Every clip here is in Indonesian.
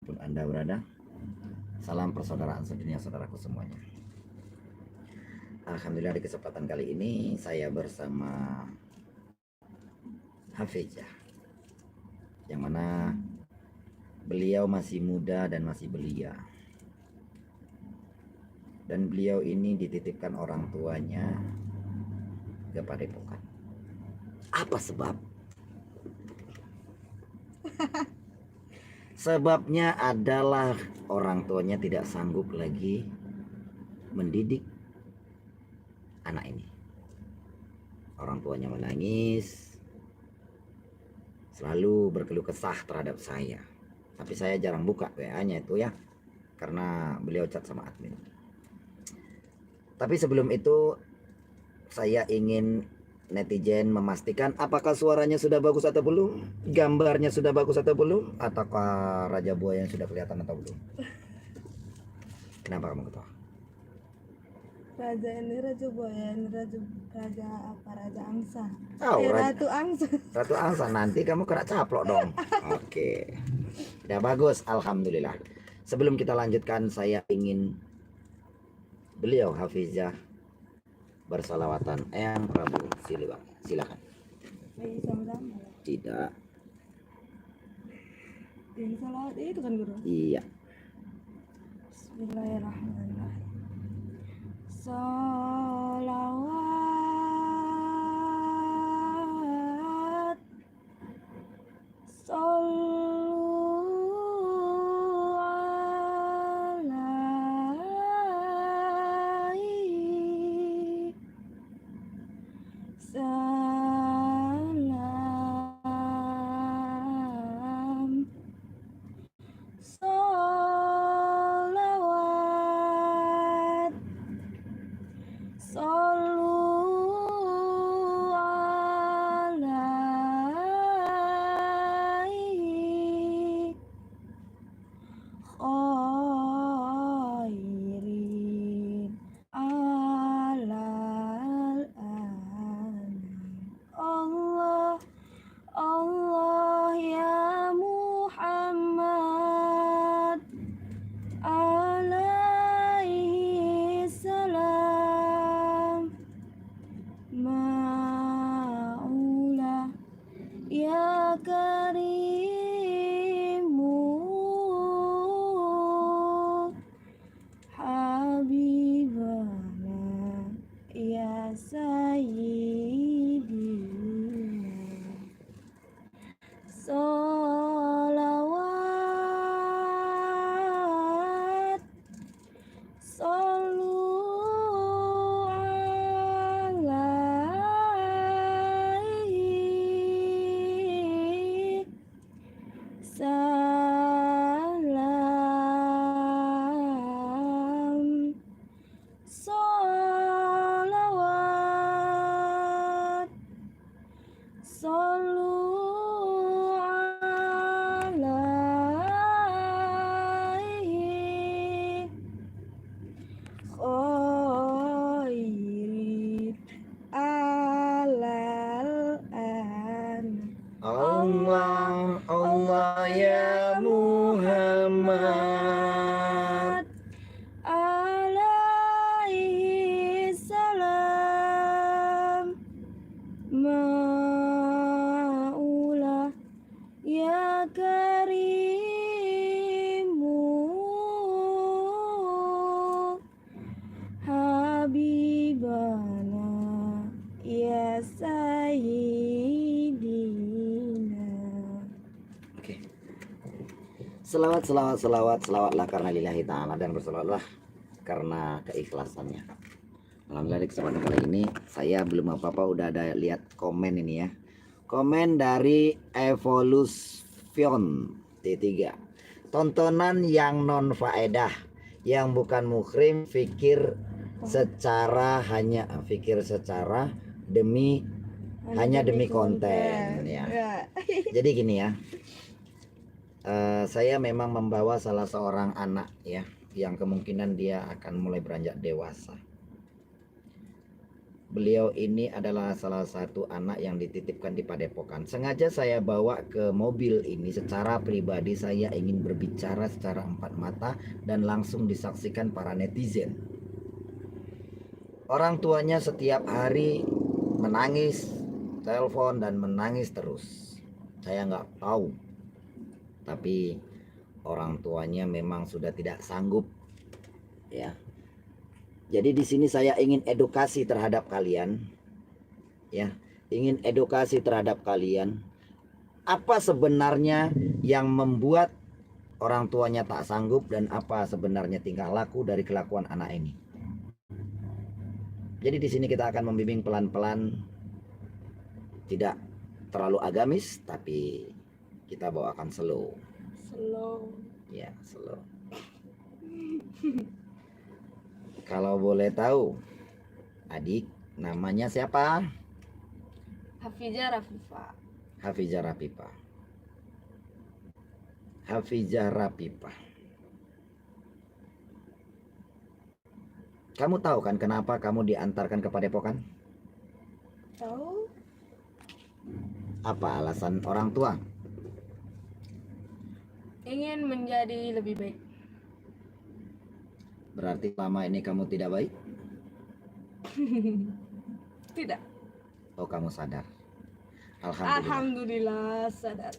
dimanapun Anda berada. Salam persaudaraan sedunia saudaraku semuanya. Alhamdulillah di kesempatan kali ini saya bersama Hafizah, yang mana beliau masih muda dan masih belia. Dan beliau ini dititipkan orang tuanya ke Padepokan. Apa sebab? Sebabnya adalah orang tuanya tidak sanggup lagi mendidik anak ini. Orang tuanya menangis, selalu berkeluh kesah terhadap saya. Tapi saya jarang buka WA-nya itu ya, karena beliau chat sama admin. Tapi sebelum itu saya ingin netizen memastikan apakah suaranya sudah bagus atau belum, gambarnya sudah bagus atau belum, ataukah raja buaya yang sudah kelihatan atau belum. Kenapa kamu ketawa? Raja ini raja buaya, ini raja apa? Raja angsa. Oh, Ratu angsa. Ratu angsa, nanti kamu kena caplok dong. Oke. Udah bagus, alhamdulillah. Sebelum kita lanjutkan, saya ingin beliau Hafizah bersalawatan Eyang Prabu Siliwangi. Silakan. Sama-sama. Tidak. Yang salawat itu kan guru. Iya. Bismillahirrahmanirrahim. Salawat. Allah ya Muhammad. Alaihi salam. Maulah ya karimu habibana ya sayyidina. Oke. Selawatlah karena lillahi ta'ala, dan berselawatlah karena keikhlasannya. Alhamdulillah di kesempatan kali ini saya belum apa-apa udah ada lihat komen ini ya. Komen dari Evolution T3. Tontonan yang non faedah, yang bukan muhrim, fikir secara demi konten ya. Jadi gini ya. Saya memang membawa salah seorang anak ya, yang kemungkinan dia akan mulai beranjak dewasa. beliau ini adalah salah satu anak yang dititipkan di Padepokan. Sengaja saya bawa ke mobil ini secara pribadi, saya ingin berbicara secara empat mata dan langsung disaksikan para netizen. Orang tuanya setiap hari menangis, telepon dan menangis terus. Saya nggak tahu, tapi orang tuanya memang sudah tidak sanggup, ya. Jadi di sini saya ingin edukasi terhadap kalian, ya, ingin edukasi terhadap kalian. Apa sebenarnya yang membuat orang tuanya tak sanggup dan apa sebenarnya tingkah laku dari kelakuan anak ini. Jadi di sini kita akan membimbing pelan-pelan, tidak terlalu agamis, tapi kita bawakan slow. Slow. Ya, slow. Kalau boleh tahu, adik namanya siapa? Hafizah Rafifa. Hafizah Rapipa. Hafizah Rapipa. Kamu tahu kan kenapa kamu diantarkan ke Padepokan? Tahu? Apa alasan orang tua? Ingin menjadi lebih baik. Berarti selama ini kamu tidak baik? Tidak. Oh, kamu sadar. Alhamdulillah. Alhamdulillah sadar.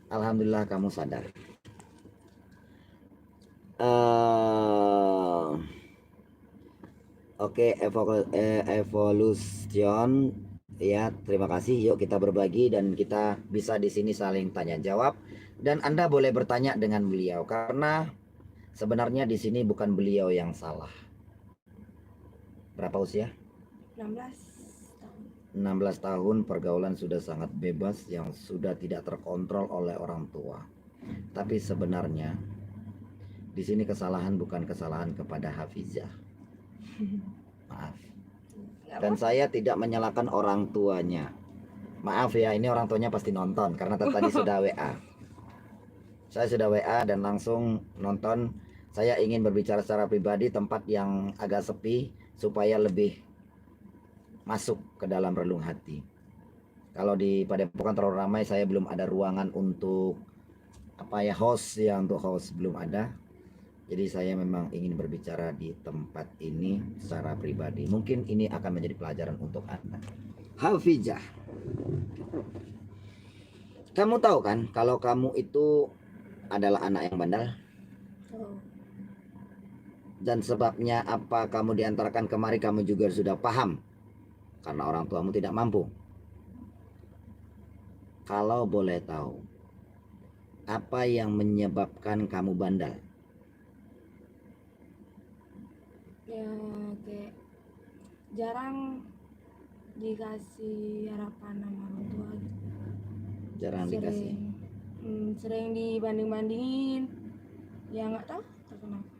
Alhamdulillah kamu sadar. Oke, evolution, ya, terima kasih. Yuk kita berbagi dan kita bisa di sini saling tanya jawab, dan Anda boleh bertanya dengan beliau karena sebenarnya di sini bukan beliau yang salah. Berapa usia? 16 tahun. 16 tahun, pergaulan sudah sangat bebas yang sudah tidak terkontrol oleh orang tua. Tapi sebenarnya di sini kesalahan bukan kesalahan kepada Hafizah. Maaf. Nggak Dan apa-apa. saya tidak menyalahkan orang tuanya. Maaf ya, ini orang tuanya pasti nonton karena tadi sudah WA. Saya sudah WA dan langsung nonton. Saya ingin berbicara secara pribadi tempat yang agak sepi supaya lebih masuk ke dalam relung hati. Kalau di Padepokan terlalu ramai, saya belum ada ruangan untuk host ya, untuk host belum ada. Jadi saya memang ingin berbicara di tempat ini secara pribadi. Mungkin ini akan menjadi pelajaran untuk Anda. Hafizah, kamu tahu kan kalau kamu itu adalah anak yang bandel? Tahu. Dan sebabnya apa kamu diantarkan kemari kamu juga sudah paham. Karena orang tuamu tidak mampu. Kalau boleh tahu, apa yang menyebabkan kamu bandel? Ya kayak jarang dikasih harapan sama orang tua gitu. Jarang dikasih. Sering dibanding-bandingin. Ya nggak tahu kenapa.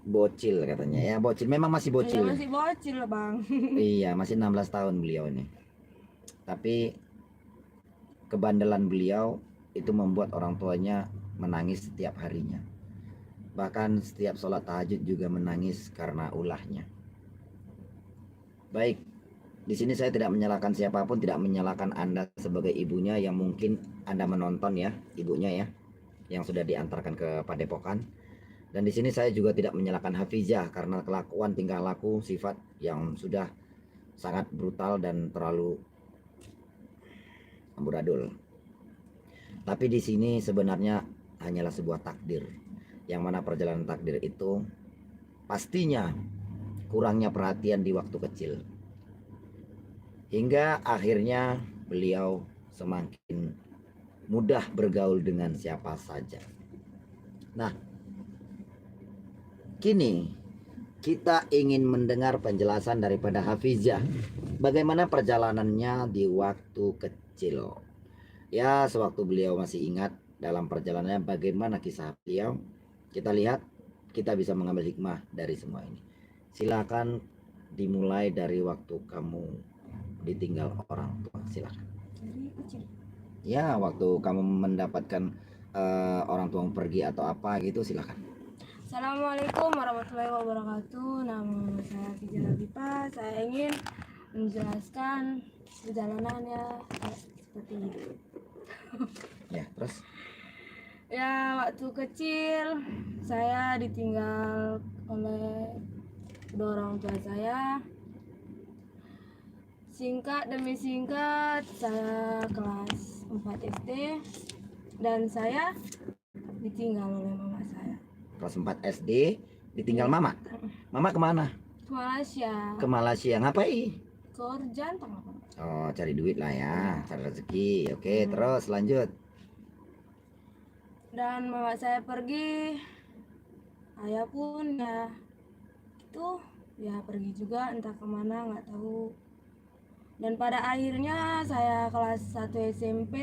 Bocil katanya ya, bocil. Memang masih bocil. Ya, masih bocil lah bang. Iya, masih 16 tahun beliau ini. Tapi kebandelan beliau itu membuat orang tuanya menangis setiap harinya. Bahkan setiap sholat tahajud juga menangis karena ulahnya. Baik, di sini saya tidak menyalahkan siapapun, tidak menyalahkan Anda sebagai ibunya yang mungkin Anda menonton ya, ibunya ya, yang sudah diantarkan ke Padepokan. Dan di sini saya juga tidak menyalahkan Hafizah karena kelakuan, tingkah laku, sifat yang sudah sangat brutal dan terlalu amburadul. Tapi di sini sebenarnya hanyalah sebuah takdir, yang mana perjalanan takdir itu pastinya kurangnya perhatian di waktu kecil, hingga akhirnya beliau semakin mudah bergaul dengan siapa saja. Nah, kini kita ingin mendengar penjelasan daripada Hafizah, bagaimana perjalanannya di waktu kecil. Ya, sewaktu beliau masih ingat dalam perjalanannya bagaimana kisah beliau. Kita lihat, kita bisa mengambil hikmah dari semua ini. Silakan dimulai dari waktu kamu ditinggal orang tua, silakan. Dari kecil. Ya, waktu kamu mendapatkan orang tua pergi atau apa gitu, silakan. Assalamualaikum warahmatullahi wabarakatuh. Nama saya Fijal Habibah. Saya ingin menjelaskan perjalanannya seperti itu. Ya, terus Ya, waktu kecil saya ditinggal oleh kedua orang tua saya. Singkat demi singkat, saya kelas 4 SD dan saya ditinggal oleh mama saya kelas 4 SD ditinggal mama. Mama kemana? ke Malaysia, Ke Malaysia. Ngapain? ke Orjantang apa? Oh, cari duit lah ya, cari rezeki. Oke, terus lanjut. Dan mama saya pergi, ayah pun ya itu ya pergi juga entah kemana nggak tahu. Dan pada akhirnya saya kelas 1 SMP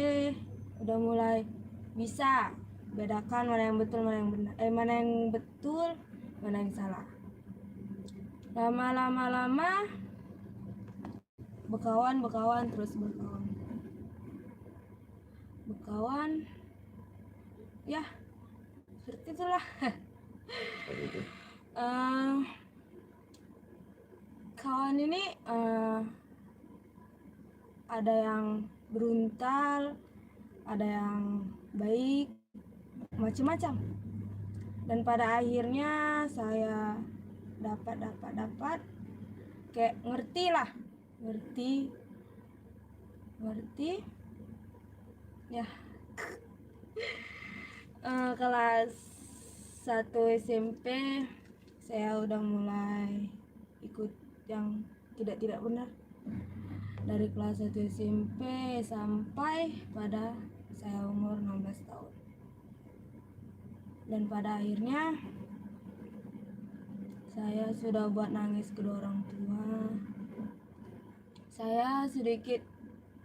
udah mulai bisa bedakan mana yang betul mana yang benar, mana yang betul mana yang salah. Lama berkawan terus berkawan ya seperti itulah. Seperti itu. Kawan ini ada yang beruntal, ada yang baik, macam-macam. Dan pada akhirnya saya dapat kayak ngerti ya. Kelas 1 SMP saya udah mulai ikut yang tidak benar. Dari kelas 1 SMP sampai pada saya umur 16 tahun. Dan pada akhirnya saya sudah buat nangis kedua orang tua. Saya sedikit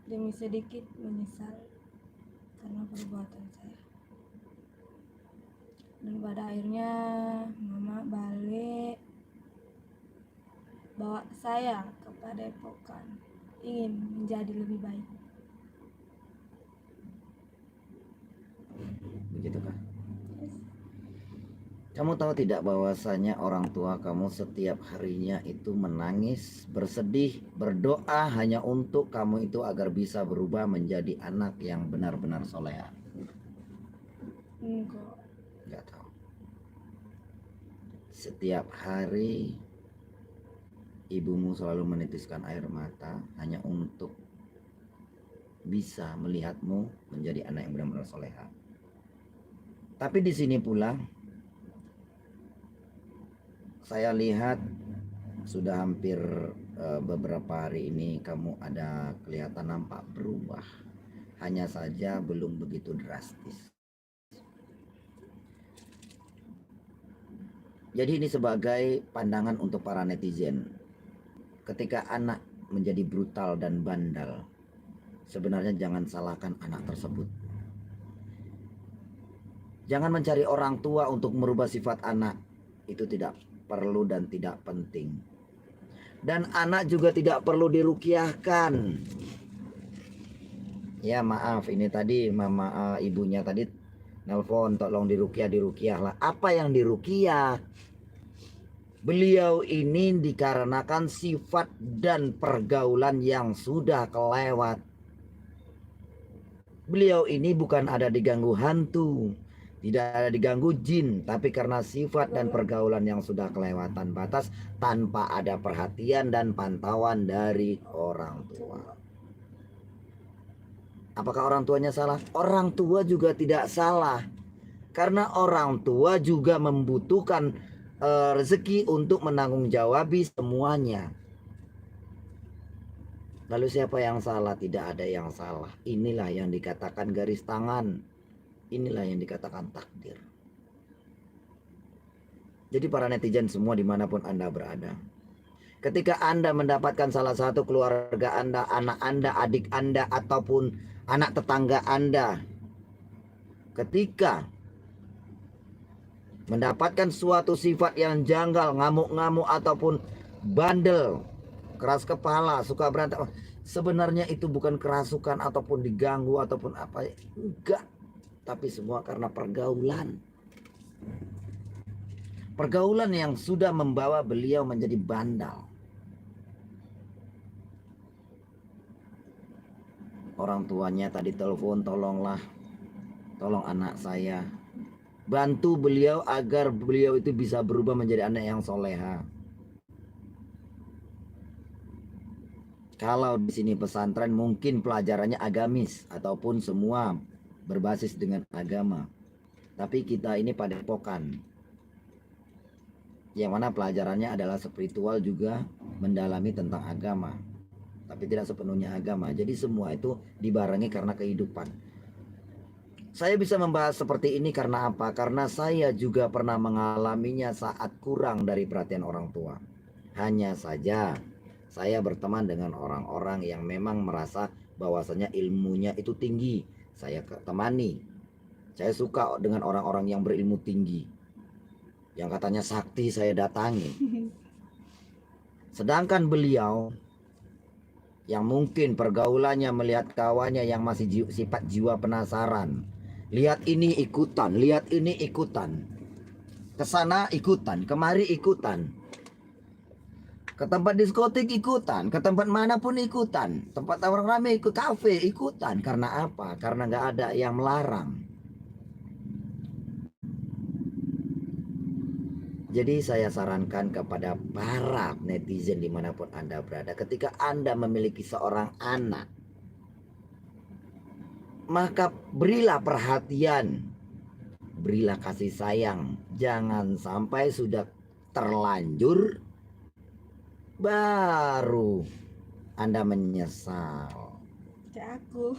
demi sedikit menyesal karena perbuatan saya. Dan pada akhirnya mama balik bawa saya ke Padepokan, ingin menjadi lebih baik. Begitu kan? Kamu tahu tidak bahwasanya orang tua kamu setiap harinya itu menangis, bersedih, berdoa hanya untuk kamu itu agar bisa berubah menjadi anak yang benar-benar soleha? Enggak tahu. Setiap hari ibumu selalu menitiskan air mata hanya untuk bisa melihatmu menjadi anak yang benar-benar soleha. Tapi di sini pula saya lihat sudah hampir beberapa hari ini kamu ada kelihatan nampak berubah. Hanya saja belum begitu drastis. Jadi ini sebagai pandangan untuk para netizen. Ketika anak menjadi brutal dan bandal, sebenarnya jangan salahkan anak tersebut. Jangan mencari orang tua untuk merubah sifat anak. Itu tidak perlu dan tidak penting. Dan anak juga tidak perlu dirukiahkan. Ya maaf, ini tadi mama ibunya tadi nelpon tolong dirukiah lah. Apa yang dirukiah? Beliau ini dikarenakan sifat dan pergaulan yang sudah kelewat. Beliau ini bukan ada diganggu hantu, tidak ada diganggu jin, tapi karena sifat dan pergaulan yang sudah kelewatan batas tanpa ada perhatian dan pantauan dari orang tua. Apakah orang tuanya salah? Orang tua juga tidak salah. Karena orang tua juga membutuhkan rezeki untuk menanggung-jawabi semuanya. Lalu siapa yang salah? Tidak ada yang salah. Inilah yang dikatakan garis tangan. Inilah yang dikatakan takdir. Jadi para netizen semua dimanapun Anda berada, ketika Anda mendapatkan salah satu keluarga Anda, anak Anda, adik Anda, ataupun anak tetangga Anda, ketika mendapatkan suatu sifat yang janggal, ngamuk-ngamuk ataupun bandel, keras kepala, suka berantem, sebenarnya itu bukan kerasukan ataupun diganggu ataupun apa, enggak. Tapi semua karena pergaulan. Pergaulan yang sudah membawa beliau menjadi bandal. Orang tuanya tadi telepon, tolong anak saya. Bantu beliau agar beliau itu bisa berubah menjadi anak yang soleha. Kalau di sini pesantren mungkin pelajarannya agamis ataupun semua berbasis dengan agama. Tapi kita ini padepokan, yang mana pelajarannya adalah spiritual juga mendalami tentang agama, tapi tidak sepenuhnya agama. Jadi semua itu dibarengi karena kehidupan. Saya bisa membahas seperti ini karena apa? Karena saya juga pernah mengalaminya saat kurang dari perhatian orang tua. Hanya saja saya berteman dengan orang-orang yang memang merasa bahwasanya ilmunya itu tinggi. Saya temani. Saya suka dengan orang-orang yang berilmu tinggi. Yang katanya sakti saya datangi. Sedangkan beliau yang mungkin pergaulannya melihat kawannya yang masih sifat jiwa penasaran. Lihat ini ikutan, lihat ini ikutan. Kesana ikutan, kemari ikutan. Ke tempat diskotik ikutan, ke tempat manapun ikutan. Tempat orang ramai ikut, kafe ikutan. Karena apa? Karena nggak ada yang melarang. Jadi saya sarankan kepada para netizen dimanapun Anda berada, ketika Anda memiliki seorang anak, maka berilah perhatian, berilah kasih sayang. Jangan sampai sudah terlanjur baru Anda menyesal. Kayak aku.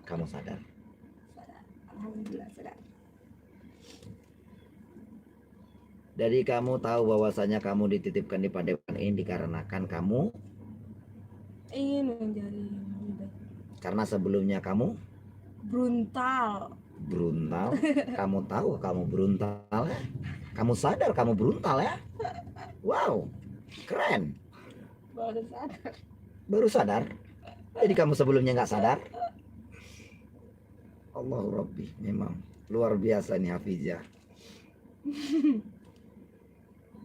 Kamu sadar? Alhamdulillah sadar. Jadi kamu tahu bahwasanya kamu dititipkan di padepokan ini dikarenakan kamu Ingin menjadi lebih baik. karena sebelumnya kamu Bruntal. Kamu tahu kamu bruntal ya? Kamu sadar kamu bruntal ya? Wow, keren. Baru sadar. Jadi kamu sebelumnya nggak sadar? Allahu Rabbi, memang luar biasa nih Hafizah.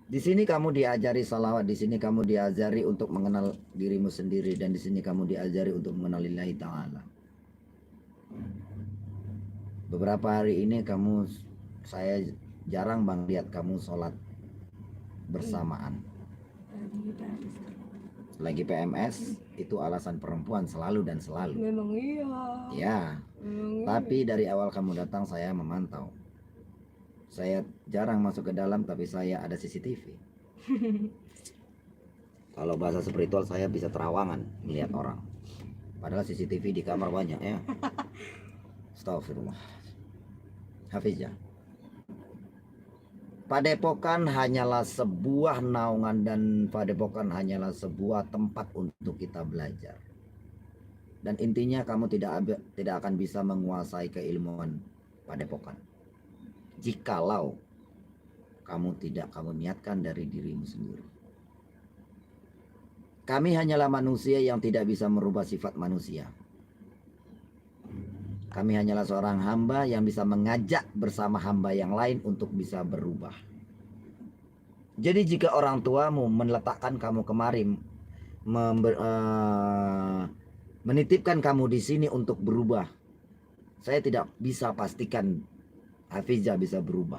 Di sini kamu diajari salawat, di sini kamu diajari untuk mengenal dirimu sendiri, dan di sini kamu diajari untuk mengenal Lillahi Ta'ala. Beberapa hari ini saya jarang bang lihat kamu sholat bersamaan. Lagi PMS itu alasan perempuan selalu dan selalu. Memang iya. Ya, Memang tapi dari awal kamu datang saya memantau. Saya jarang masuk ke dalam, tapi saya ada CCTV. Kalau bahasa spiritual saya bisa terawangan melihat orang. Padahal CCTV di kamar banyak ya. Astagfirullah. Hafizah. Padepokan hanyalah sebuah naungan dan padepokan hanyalah sebuah tempat untuk kita belajar. Dan intinya kamu tidak akan bisa menguasai keilmuan padepokan jikalau kamu niatkan dari dirimu sendiri. Kami hanyalah manusia yang tidak bisa merubah sifat manusia. Kami hanyalah seorang hamba yang bisa mengajak bersama hamba yang lain untuk bisa berubah. Jadi jika orang tuamu meletakkan kamu kemari, menitipkan kamu di sini untuk berubah, saya tidak bisa pastikan Hafizah bisa berubah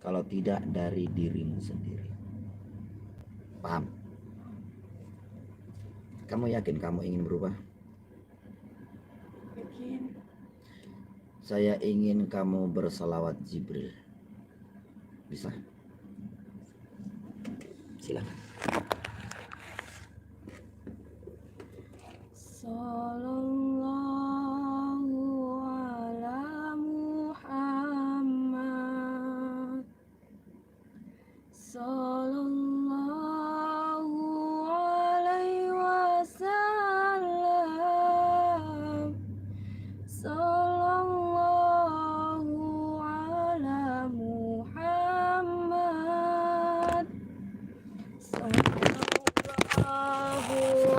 kalau tidak dari dirimu sendiri. Paham? Kamu yakin kamu ingin berubah? Yakin. Saya ingin kamu berselawat Jibril. Bisa? Silakan. Sallallahu ala Muhammad. Sallallahu alaihi wasallam. Sallallahu ala Muhammad. Sallallahu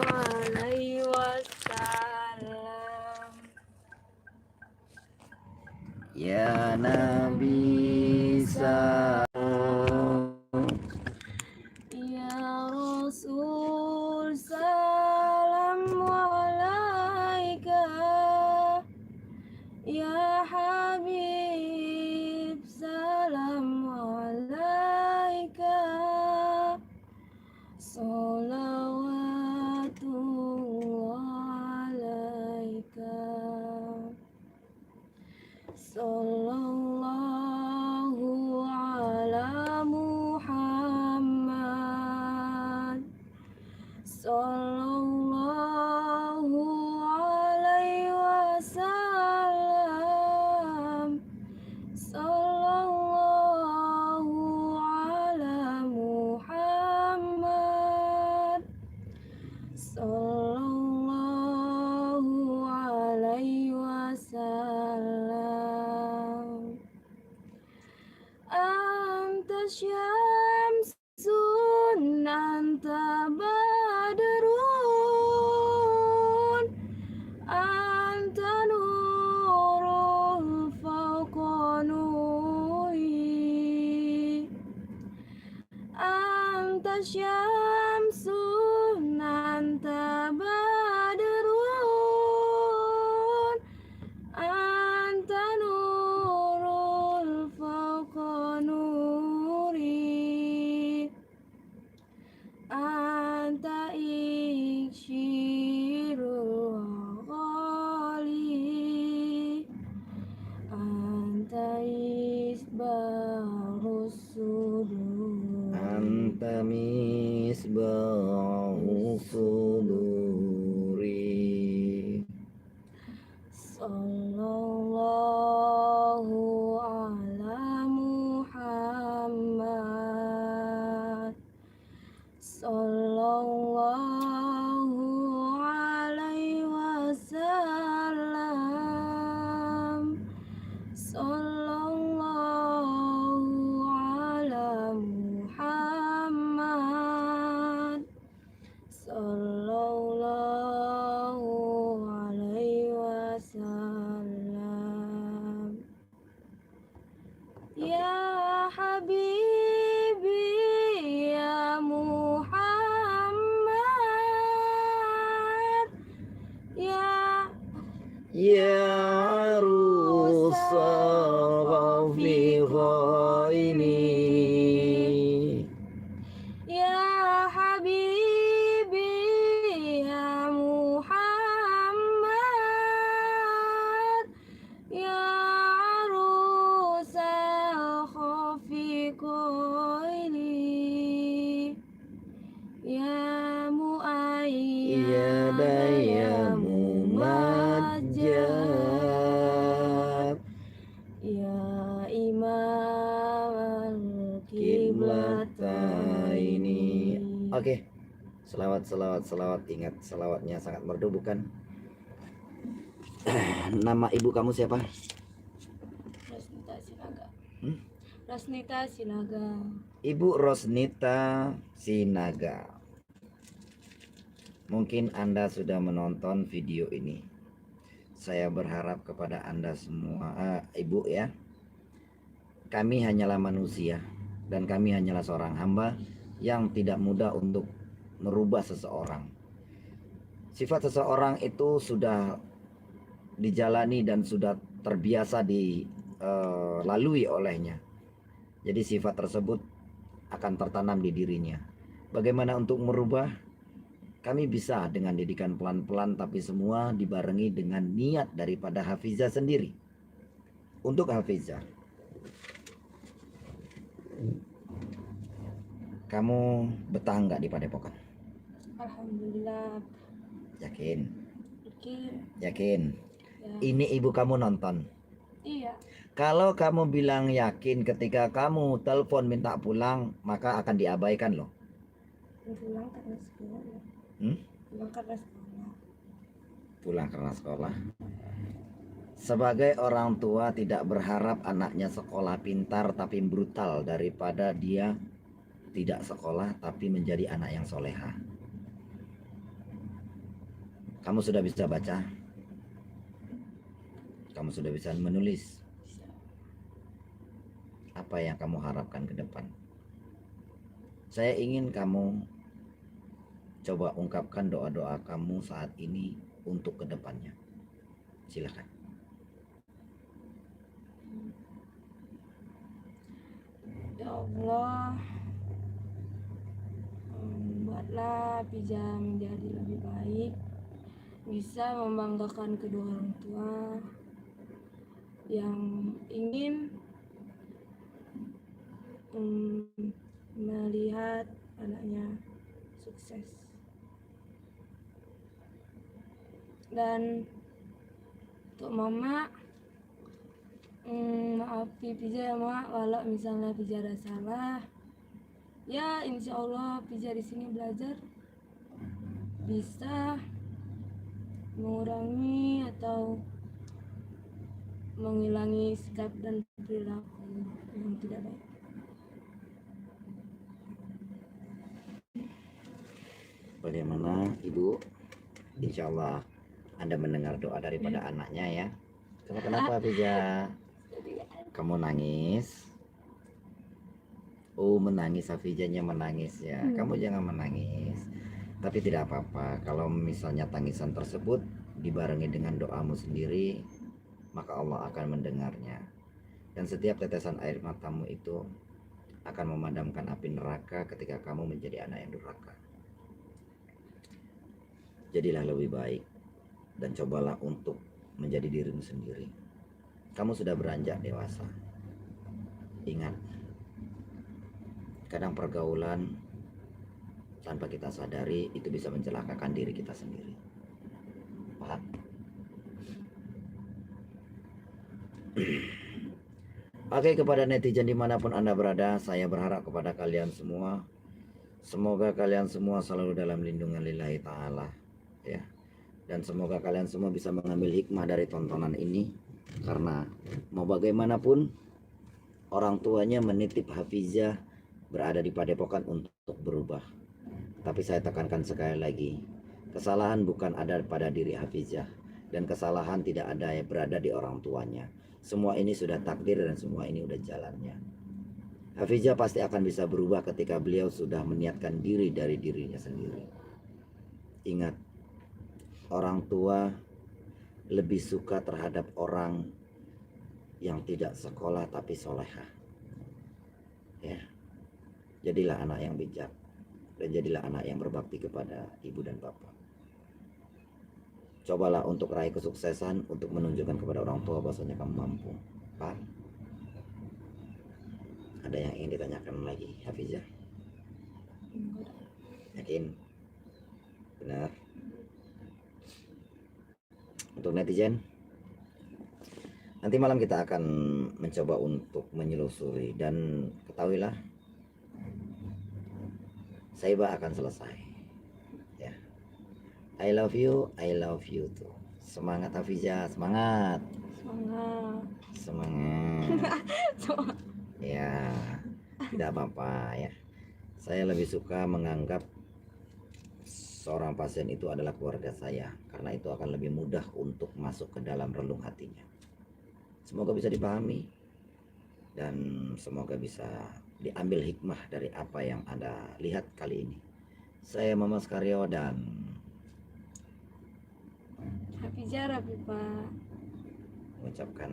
alaihi wasallam. Nabi Ya Rasul salam alaika, Ya Habib salam alaika, salawatullah alaika, sallallahu ala Muhammad, sallallahu alaihi wasallam, sallallahu ala Muhammad, sallallahu alaihi wasallam. Anta syamsun anta badrun, anta nurul fawqa nuri, anta syamsun anta badrun, anta nurul fawqa nuri, anta ikshirul ghali, anta isbarus sudur, Anta misbahu suduri. sallallahu ala Muhammad, sallallahu alaihi wasallam, sallallahu ala Muhammad, sallallahu alaihi wasallam. Ya Habibi ya Muhammad, ya Ya Rusa ini. Ya Habibi ya Muhammad, ya arusal khafiqaini, ya muayyada ya mumajjad, ya imam Kiblataini. Oke. Selawat. Ingat selawatnya sangat merdu bukan? Nama ibu kamu siapa? Rosnita Sinaga. Hmm? Rosnita Sinaga. Ibu Rosnita Sinaga. Mungkin Anda sudah menonton video ini. Saya berharap kepada Anda semua, Ibu ya. Kami hanyalah manusia dan kami hanyalah seorang hamba yang tidak mudah untuk merubah seseorang. Sifat seseorang itu sudah dijalani dan sudah terbiasa dilalui olehnya. Jadi sifat tersebut akan tertanam di dirinya. Bagaimana untuk merubah? Kami bisa dengan didikan pelan-pelan, tapi semua dibarengi dengan niat daripada Hafizah sendiri. Untuk Hafizah, kamu betah nggak di Padepokan? Alhamdulillah. Yakin? Yakin. Yakin? Ya. Ini ibu kamu nonton. Iya. Kalau kamu bilang yakin ketika kamu telepon minta pulang, maka akan diabaikan loh. Pulang karena sekolah. Pulang karena sekolah. Pulang karena sekolah. Sebagai orang tua tidak berharap anaknya sekolah pintar tapi brutal daripada dia tidak sekolah tapi menjadi anak yang soleha. Kamu sudah bisa baca? Kamu sudah bisa menulis? apa yang kamu harapkan ke depan. Saya ingin kamu coba ungkapkan doa-doa kamu saat ini untuk ke depannya. Silakan. Ya Allah, buatlah Pija menjadi lebih baik, bisa membanggakan kedua orang tua yang ingin melihat anaknya sukses. Dan untuk mama, maafi Pija ya mak, kalau misalnya Pija ada salah, ya insya Allah Pija di sini belajar bisa mengurangi atau menghilangi sikap dan perilaku yang tidak baik. Bagaimana Ibu? Insya Allah Anda mendengar doa daripada anaknya ya. Kamu kenapa Pija? Kamu nangis? Oh menangis, Hafijanya menangis ya. Kamu jangan menangis. Tapi tidak apa-apa. Kalau misalnya tangisan tersebut dibarengi dengan doamu sendiri, maka Allah akan mendengarnya. Dan setiap tetesan air matamu itu akan memadamkan api neraka ketika kamu menjadi anak yang durhaka. Jadilah lebih baik dan cobalah untuk menjadi dirimu sendiri. Kamu sudah beranjak dewasa. Ingat, kadang pergaulan tanpa kita sadari itu bisa mencelakakan diri kita sendiri. Paham? Oke, kepada netizen dimanapun Anda berada, saya berharap kepada kalian semua, semoga kalian semua selalu dalam lindungan lillahi ta'ala ya. Dan semoga kalian semua bisa mengambil hikmah dari tontonan ini, karena mau bagaimanapun orang tuanya menitip Hafizah berada di padepokan untuk berubah. Tapi saya tekankan sekali lagi, kesalahan bukan ada pada diri Hafizah, dan kesalahan tidak ada yang berada di orang tuanya. Semua ini sudah takdir dan semua ini udah jalannya. Hafizah pasti akan bisa berubah ketika beliau sudah meniatkan diri dari dirinya sendiri. Ingat, orang tua lebih suka terhadap orang yang tidak sekolah tapi solehah ya. Jadilah anak yang bijak dan jadilah anak yang berbakti kepada ibu dan bapak. Cobalah untuk raih kesuksesan, untuk menunjukkan kepada orang tua bahwasanya kamu mampu. Pak, ada yang ingin ditanyakan lagi Hafizah? Yakin? Benar? Untuk netizen, nanti malam kita akan mencoba untuk menyelusuri, dan ketahuilah Saiba akan selesai ya. I love you too. Semangat Hafizah, semangat. Semangat. Ya, tidak apa-apa ya. Saya lebih suka menganggap seorang pasien itu adalah keluarga saya, karena itu akan lebih mudah untuk masuk ke dalam relung hatinya. Semoga bisa dipahami dan semoga bisa diambil hikmah dari apa yang Anda lihat kali ini. Saya Mamas Karyo dan Hafizah Rafifah mengucapkan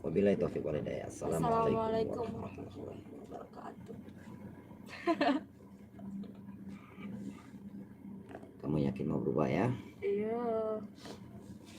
wabillahi taufiq wal hidayah. Assalamualaikum warahmatullahi wabarakatuh. Kamu yakin mau berubah ya?